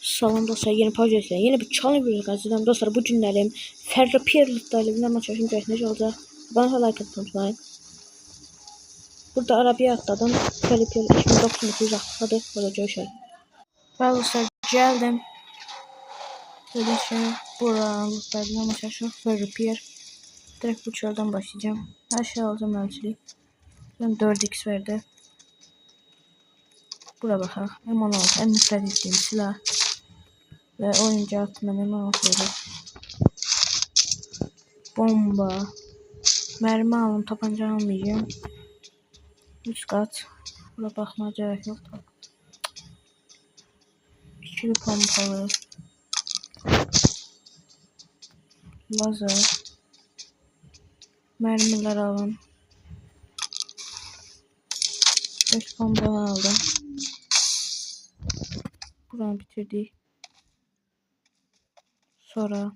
Salam dostlar, yeni paylaşıyorum. Yeni bir challenge videosu karşınızdayım dostlar. Bu günlerim Ferro Pierre'lıklarla bir maç yaşayınca ne olacak? Bana like atmayı unutmayın. Burada arabaya atladım. Ferro Pierre 2092 atladı. Burada coşalım. Ben dostlar geldim. Böyle şey buralıklarla bir maç yaşayacağım. Ferro Pierre. Direkt bu çölden başlayacağım. Her şey alacağım ölçülü. Ben 4x verdi. Bura bakalım. M16 en nefret ettiğim silah. Ve oyuncu atma M16 bomba. Mermi alın, tabanca almayacağım. Üst kat. Buna bakmaya gerek yok. İkili pompalı. Lazer. Mermiler alın. 5 pompalı aldım. Buranı bitirdik. Sonra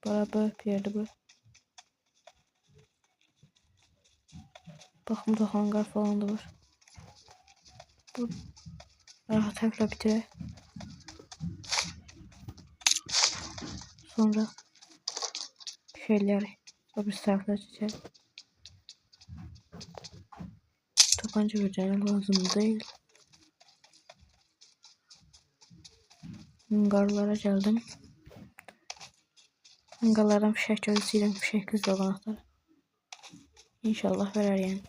beraber bir yerde bu. Bakın burada hangar falan da var. Bu rahat tekrar bitirir. Sonra şeyler öbür taraflara çeker. Tabanca vereceğim lazım değil. Hangarlara geldim. Hangarlardan fişek gözüyle fişek güzel anahtar. İnşallah verer yani.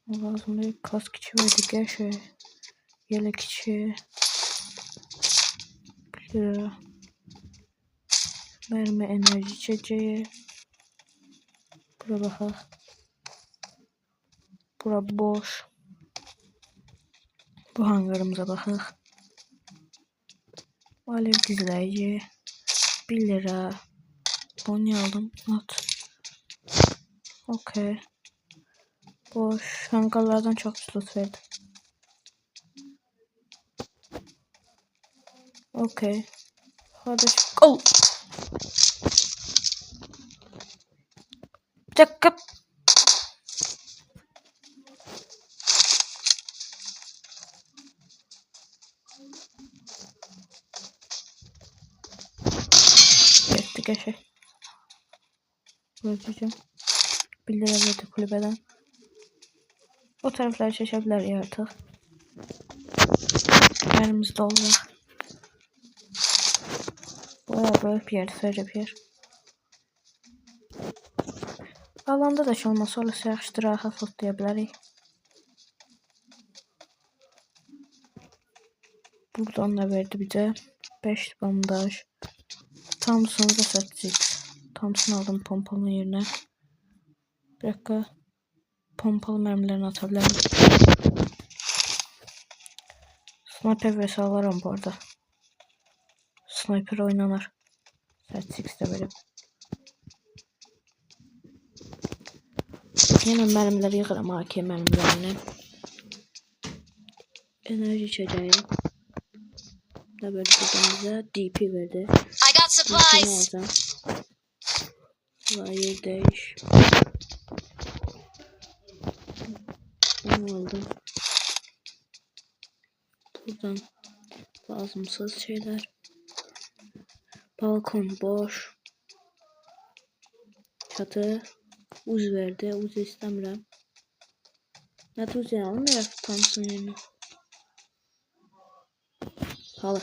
Lazım değil. Kask içi verdik ya şöyle. Yelek içi. 1 lira. Mermi enerji içeceği. Bura bakalım. Bura boş. Bu hangarımıza bakalım. Alev gizleyici. 1 lira. Bunu aldım. Not. Okey. Boş. Hangarlardan çok slot verdi. Okey. Hadi. Oh. Bir dakika. Geçtik eşe. Bırakacağım. 1 lira verdi kulübeden. O tarafları çeşebilir ya artık. Yerimiz doldu. Böyle bir yer, sadece bir yer. Alanda da şey olmasa orası yaxşı rahat lotlaya bilərik. Buradan da verdi bize 5 bandaj. Thompson da satacak. Thompson aldım pompalının yerine. Bir dakika. Pompalı mermilerini atabilirim. Sniper vs alırım bu arada. Sniper oynanır. Satacak de verip. Yine mermileri yıkarım AK mermilerini. Enerji içeceği. Da böyle bize DP verdi. I got supplies. Yer değiş. Bunu aldım. Buradan lazımsız şeyler. Balkon boş. Çatı uz verdi. Uz istəmirəm. Nə uz yanım ya Thompson yerine. Halı.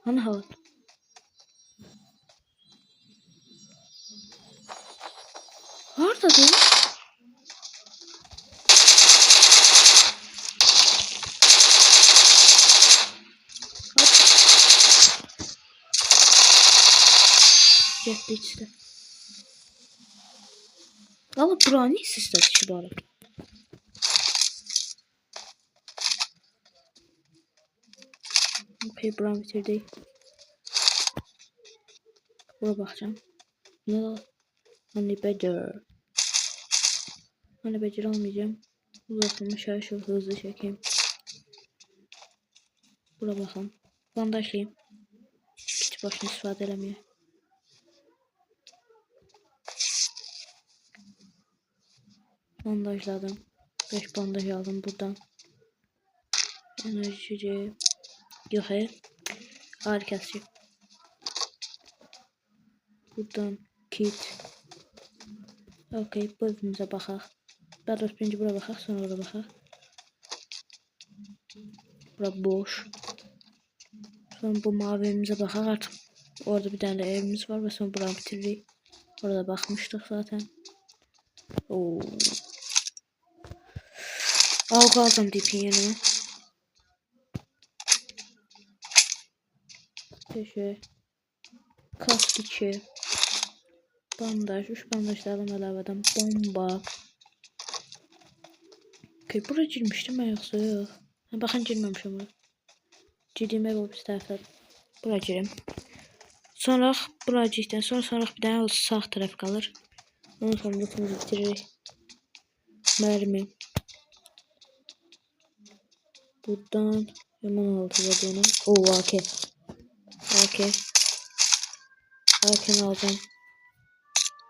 Hani halı? Harda değil? Getdi işte. Ama buranı sistem işi bu arada. Okey buranı bitirdik. Buraya bakacağım. Ne var? Hani becer. Hani becer almayacağım. Uzatılmış her şey hızlı çekeyim. Buraya bakalım. Bandajlayayım. Hiç başını istifade edemiyor. Bandajladım. 5 bandaj aldım buradan. Enerji. Yok hayır. Ağrı kesici. Buradan kit. Okey, bu evimize baxaq. Daha doğrusu birinci bura baxaq, sonra oraya baxaq. Bura boş. Sonra bu mavi evimize baxaq artık. Orada bir tane evimiz var ve sonra buranı bitiririk. Orada bakmıştık zaten. Oo. Al aldım DP yanıma. Teşekkür. Kask 2. Bandaj. 3 bandaj da alım əlavədən. Bomba. Okay, buraya girmiştim ben yoksa yok. Bakın girmemişim buraya. Girdiğime bu bir tarafta. Buraya girim. Sonra buraya girdikten sonra bir tane sağ taraf kalır. Ondan sonra lütfen bitiririk. Mermi. Buradan hemen altı vadığını. Oo AK. AK. AK'ni alacağım.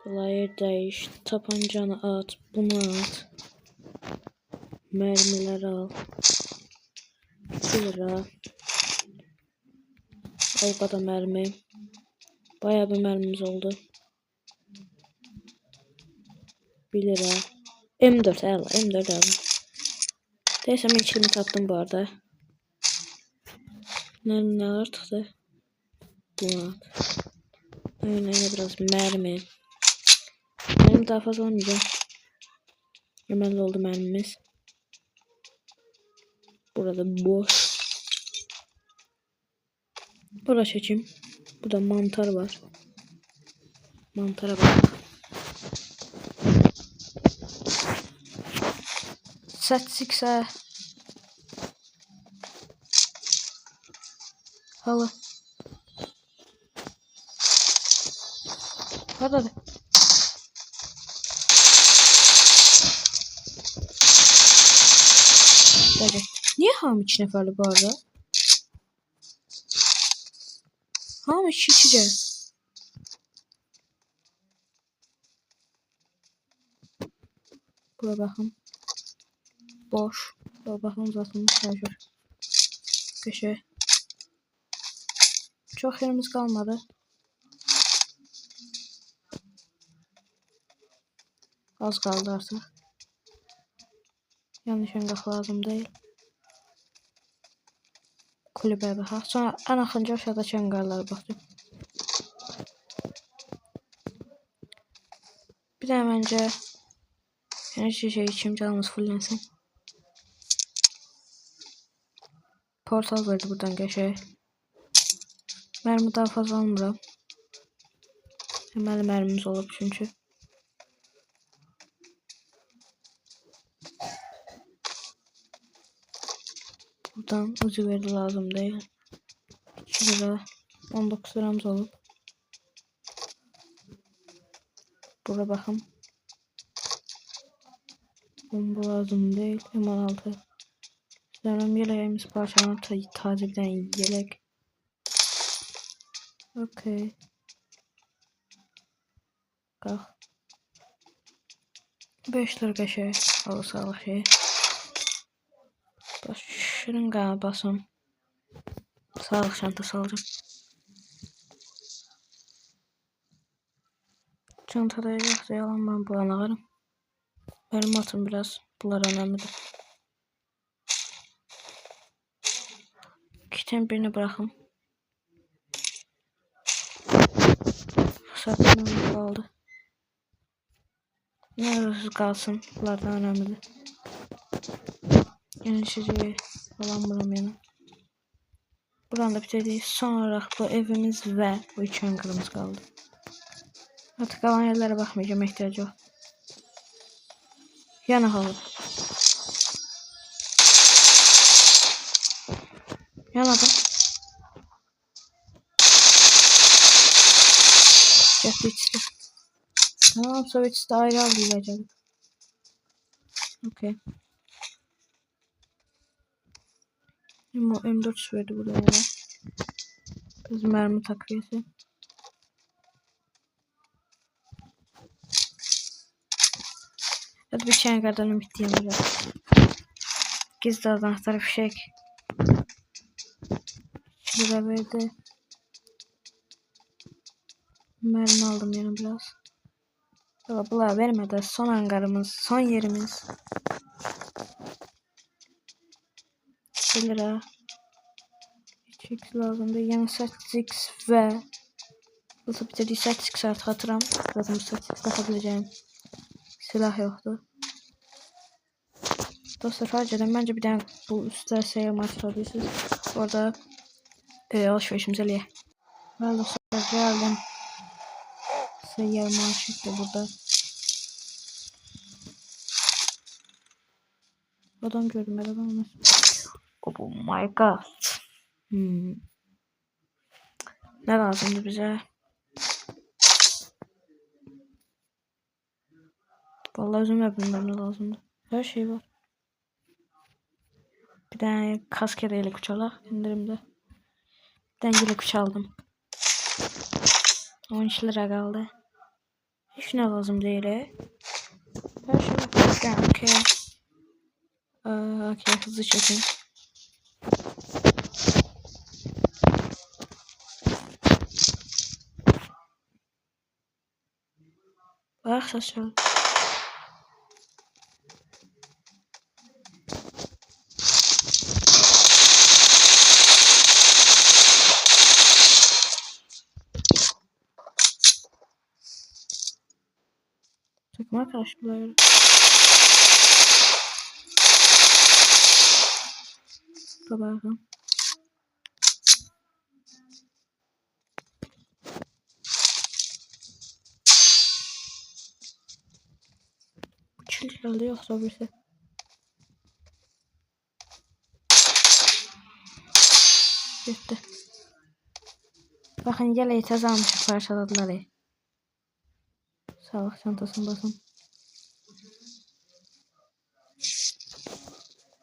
Player değiş. Tapancanı at. Bunu at. Mermiler al. 1 lira. Al kadar mermi. Bayağı bir mermimiz oldu. 1 lira. M4 al. M4 al. Dersem ilk kilimi tapdım bu arada. Neler çıktı? Bunu at. Yine biraz mermi. Mermi daha fazla almayacağım. Hemen oldu mermimiz. Burada boş. Buraya çekeyim. Burada mantar var. Mantara bak. Satsikse. Hala. Hadi. Hadi. Niye ham 3 neferli bu arada? Ham 3 içeceğiz. Buraya bakın. Boş. Buraya bakın uzatılmış şarjör. Köşe. Çok yerimiz kalmadı. Az kaldı artık. Yanlış engah lazım değil. Kulübe bakaq. Sonra en axıncı aşağıdakı hangarlara baxacağım. Bir de bence her şey içim canımız fullensin. Portal verdi buradan geçe. Mermi daha fazla almıram. Hemen mermimiz olub çünkü. Buradan ucu verdi lazım değil. 2 lira 19 liramız olub. Buraya bakın. Bomba lazım değil. M16. Sanırım yeleğimiz parçalanıp taze bir tane yelek. Okey. Kalk. 5 lira şey. Halı sağlık şey. Şırınga basım. Sağlık çantası alacağım. Çantada yoksa yalan ben bulan ağarım. Benim atım biraz. Bunlar önemlidir. Kitin birini bırakın. Satın kaldı. Ne olursa kalsın. Bunlardan önemlidir. Genişliği falan buram yana. Buranı da bitirdik. Son olarak bu evimiz ve bu 3 hangarımız kaldı. Artık kalan yerlere bakmayacağım, ihtiyacı yok. Yana halı. Yanadı. Soviet'te. Tamam, Soviet'te ayrı alacağım. Okey. M4 verdi buraya. Biz mermi takviyesi. Hadi bir çay kadar ümitliyim biraz. Gizli anahtarı fişek. Şurada verdi. Mermi aldım yani biraz. Bunlar vermedi. Son hangarımız, son yerimiz. 1 lira. 3x lazımdı. Yani 8x ve bu bitirdiği 8x artık hatıram. Zaten bu 8x takabileceğim silah yoktu. Dostlar harcadım. Bence bir tane bu üstte seyyar marşı alabilirsiniz. Orada alışverişimizi eləyək. Well dostlar geldim. Seyyar marşı da burada. Adam gördüm ben adamı. Oh my god. Ne lazımdı bize? Vallahi özüm bilmem ne lazımdı. Her şey var. Bir tane kask yeleğiyle kuçalak indirimde. Bir tane yelek kuç aldım. 13 lira kaldı. Hiç ne lazım değil. Her şey var. Okay. Okay, hızlı çekin. Bak saçma. Takma karşılar. Bakın. Çılgınlığı yoksa birisi. Bitti. Bakın yeleği tez almışıq, parçaladılar. Sağlık çantasını basın.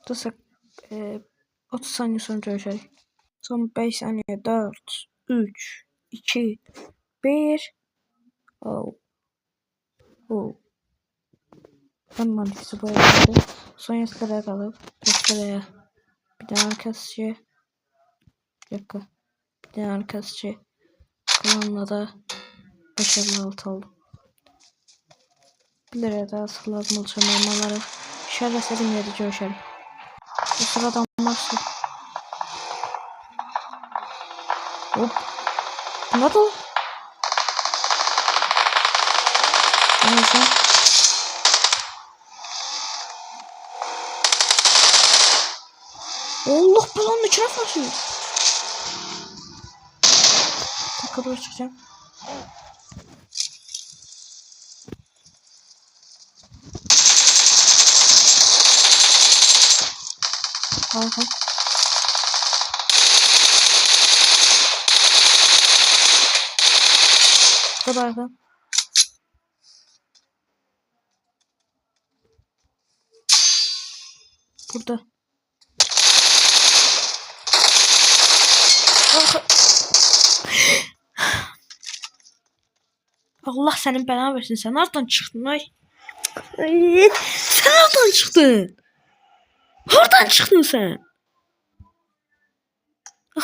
Dostlar 30 saniye sonra görüşürüz. Son 5 saniye. 4, 3, 2, 1. Oh. Oh. En mantıklısı bu yaptı. Son yastığa kalıp yastığa bir tane arkadaşçı. Bir dakika. Bir tane arkadaşçı. Kalanla da 556 oldu. 1 liraya da asıl lazım olacak mermaları. Şöyle serim yerde görüşelim. Bu sırada olmazsa. Hop. Ne oldu? Neyse. Allah belanın içine faşıyor. Kapıya çıkacağım. Harika. Burada harika. Burada. Allah senin belanı versin. Sen nereden çıktın ay? Sen nereden çıktın? Oradan çıktın sen.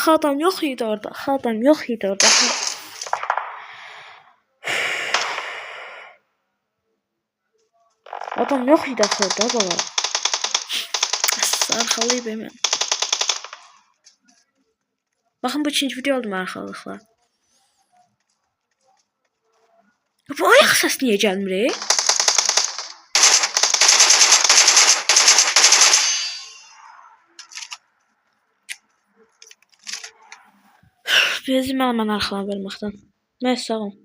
Adam yok idi orada. Adam yok idi orada. Adam yok idi orada baba. Arxalıyıb hemen. Bakın bu ikinci video oldu arxalıqla. Bu ayak səs niyə gəlmir? Bezim mən arxalan verməkdən. Mən sağ olun.